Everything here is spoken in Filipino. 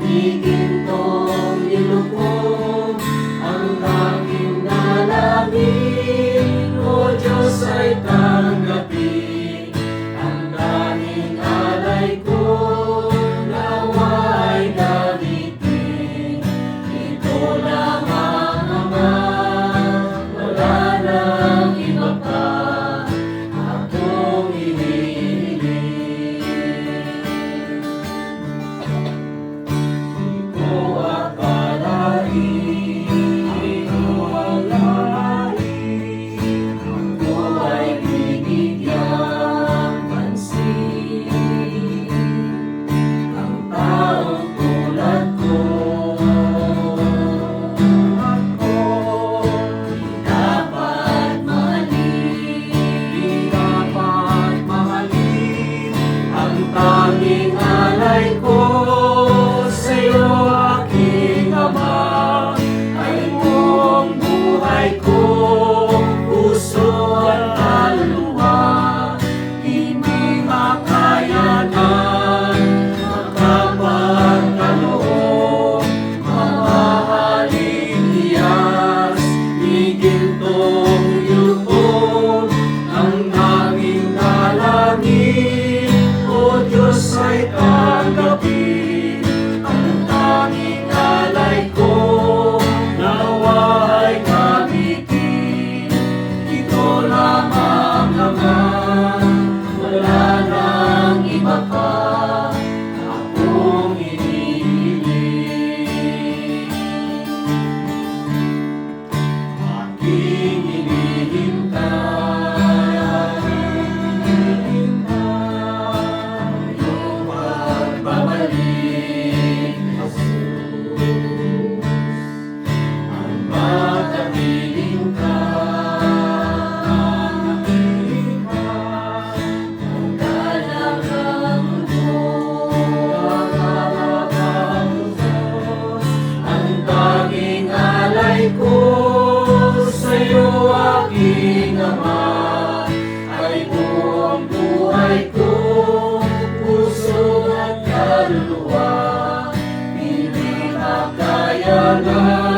igintong ilubog ang aking dalangin. O Diyos ay tanggapin ang tanging alay ko, nawa ay gamitin. Ito lamang naman, wala nang iba pa akong hinihiling. Di ko akalain, ako ay bibigyan pansin. Ang taong tulad ko, di dapat mahalin. Ang tanging alay ko sa'yo, aking Ama, ay buong buhay ko, puso at kaluluwa. Hindi makayanan, makapagkaloob, mamahaling hiyas, igintong ilubog ang tanging dalangin. O Diyos ay tanggapin ang tanging alay ko, nawa ay gamitin. Ito lamang naman, wala nang iba pa akong hinihiling. Aking hinihintay iyong pagbabalik, Jesus. Ang makapiling ka, ang dalagang Diyos, ang tanging alay ko sa'yo, aking Ama, ay buong buhay ko, puso at kaluluwa. Hindi makayanan,